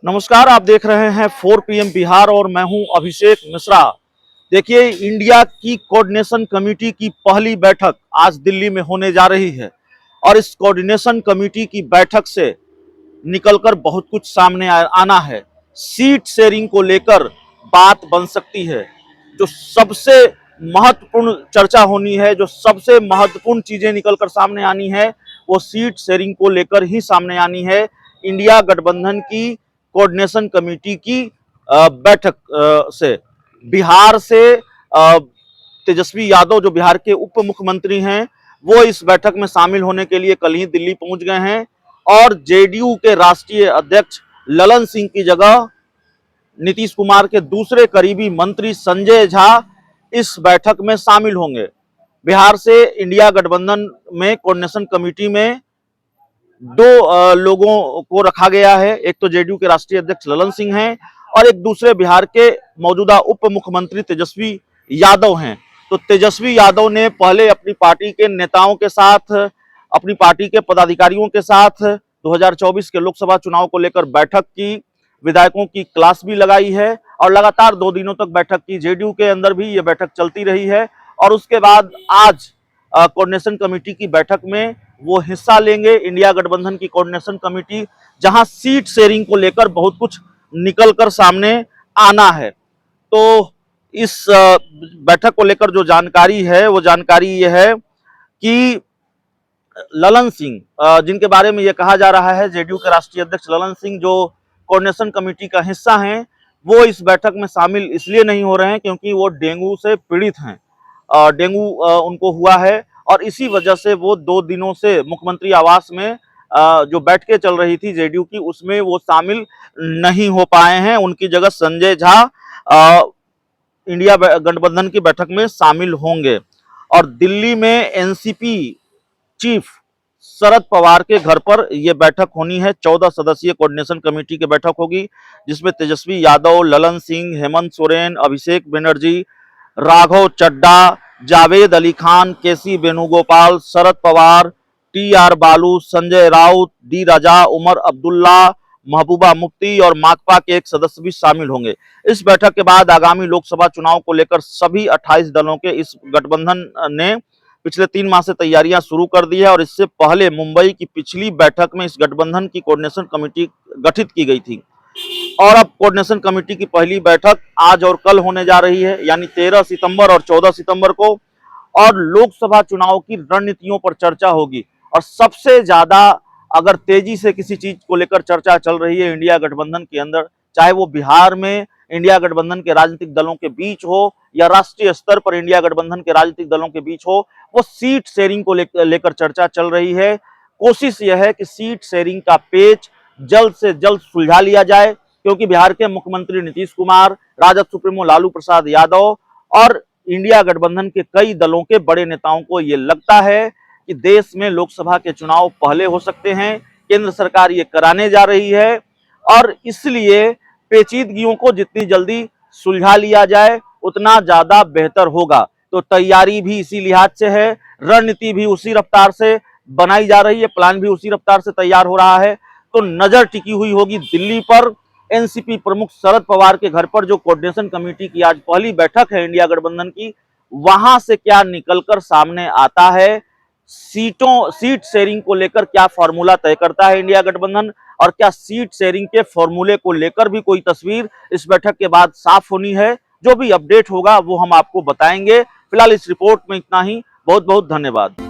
नमस्कार, आप देख रहे हैं 4 PM बिहार और मैं हूं अभिषेक मिश्रा। देखिए, इंडिया की कोऑर्डिनेशन कमेटी की पहली बैठक आज दिल्ली में होने जा रही है और इस कोऑर्डिनेशन कमेटी की बैठक से निकलकर बहुत कुछ सामने आना है। सीट शेयरिंग को लेकर बात बन सकती है। जो सबसे महत्वपूर्ण चर्चा होनी है, जो सबसे महत्वपूर्ण चीजें निकलकर सामने आनी है, वो सीट शेयरिंग को लेकर ही सामने आनी है। इंडिया गठबंधन की कोऑर्डिनेशन कमेटी की बैठक से बिहार से तेजस्वी यादव, जो बिहार के उप मुख्यमंत्री हैं, वो इस बैठक में शामिल होने के लिए कल ही दिल्ली पहुंच गए हैं और जेडीयू के राष्ट्रीय अध्यक्ष ललन सिंह की जगह नीतीश कुमार के दूसरे करीबी मंत्री संजय झा इस बैठक में शामिल होंगे। बिहार से इंडिया गठबंधन में कोऑर्डिनेशन कमेटी में दो लोगों को रखा गया है। एक तो जेडीयू के राष्ट्रीय अध्यक्ष ललन सिंह हैं और एक दूसरे बिहार के मौजूदा उप मुख्यमंत्री तेजस्वी यादव हैं। तो तेजस्वी यादव ने पहले अपनी पार्टी के नेताओं के साथ, अपनी पार्टी के पदाधिकारियों के साथ 2024 के लोकसभा चुनाव को लेकर बैठक की, विधायकों की क्लास भी लगाई है और लगातार 2 दिनों तक बैठक की। जेडीयू के अंदर भी ये बैठक चलती रही है और उसके बाद आज कोऑर्डिनेशन कमेटी की बैठक में वो हिस्सा लेंगे। इंडिया गठबंधन की कोऑर्डिनेशन कमेटी, जहां सीट शेयरिंग को लेकर बहुत कुछ निकलकर सामने आना है। तो इस बैठक को लेकर जो जानकारी है, वो जानकारी ये है कि ललन सिंह, जिनके बारे में ये कहा जा रहा है, जेडीयू के राष्ट्रीय अध्यक्ष ललन सिंह, जो कोऑर्डिनेशन कमेटी का हिस्सा हैं, वो इस बैठक में शामिल इसलिए नहीं हो रहे हैं क्योंकि वो डेंगू से पीड़ित हैं। डेंगू उनको हुआ है और इसी वजह से वो 2 दिनों से मुख्यमंत्री आवास में जो बैठकें चल रही थी जेडीयू की, उसमें वो शामिल नहीं हो पाए हैं। उनकी जगह संजय झा इंडिया गठबंधन की बैठक में शामिल होंगे। और दिल्ली में एनसीपी चीफ शरद पवार के घर पर यह बैठक होनी है। 14 सदस्यीय कोऑर्डिनेशन कमेटी की बैठक होगी, जिसमें तेजस्वी यादव, ललन सिंह, हेमंत सोरेन, अभिषेक बनर्जी, राघव चड्डा, जावेद अली खान, केसी वेणुगोपाल, शरद पवार, टीआर बालू, संजय राउत, डी राजा, उमर अब्दुल्ला, महबूबा मुफ्ती और माकपा के एक सदस्य भी शामिल होंगे। इस बैठक के बाद आगामी लोकसभा चुनाव को लेकर सभी 28 दलों के इस गठबंधन ने पिछले 3 माह से तैयारियां शुरू कर दी है और इससे पहले मुंबई की पिछली बैठक में इस गठबंधन की कोऑर्डिनेशन कमेटी गठित की गई थी और अब कोऑर्डिनेशन कमेटी की पहली बैठक आज और कल होने जा रही है, यानी 13 सितंबर और 14 सितंबर को। और लोकसभा चुनाव की रणनीतियों पर चर्चा होगी और सबसे ज्यादा अगर तेजी से किसी चीज को लेकर चर्चा चल रही है इंडिया गठबंधन के अंदर, चाहे वो बिहार में इंडिया गठबंधन के राजनीतिक दलों के बीच हो या राष्ट्रीय स्तर पर इंडिया गठबंधन के राजनीतिक दलों के बीच हो, वो सीट शेयरिंग को लेकर चर्चा चल रही है। कोशिश यह है कि सीट शेयरिंग का पेच जल्द से जल्द सुलझा लिया जाए, क्योंकि बिहार के मुख्यमंत्री नीतीश कुमार, राजद सुप्रीमो लालू प्रसाद यादव और इंडिया गठबंधन के कई दलों के बड़े नेताओं को ये लगता है कि देश में लोकसभा के चुनाव पहले हो सकते हैं। केंद्र सरकार ये कराने जा रही है और इसलिए पेचीदगियों को जितनी जल्दी सुलझा लिया जाए उतना ज्यादा बेहतर होगा। तो तैयारी भी इसी लिहाज से है, रणनीति भी उसी रफ्तार से बनाई जा रही है, प्लान भी उसी रफ्तार से तैयार हो रहा है। तो नजर टिकी हुई होगी दिल्ली पर। एनसीपी प्रमुख शरद पवार के घर पर जो कोऑर्डिनेशन कमेटी की आज पहली बैठक है इंडिया गठबंधन की, वहां से क्या निकलकर सामने आता है, सीट शेयरिंग को लेकर क्या फॉर्मूला तय करता है इंडिया गठबंधन, और क्या सीट शेयरिंग के फॉर्मूले को लेकर भी कोई तस्वीर इस बैठक के बाद साफ होनी है। जो भी अपडेट होगा वो हम आपको बताएंगे। फिलहाल इस रिपोर्ट में इतना ही। बहुत बहुत धन्यवाद।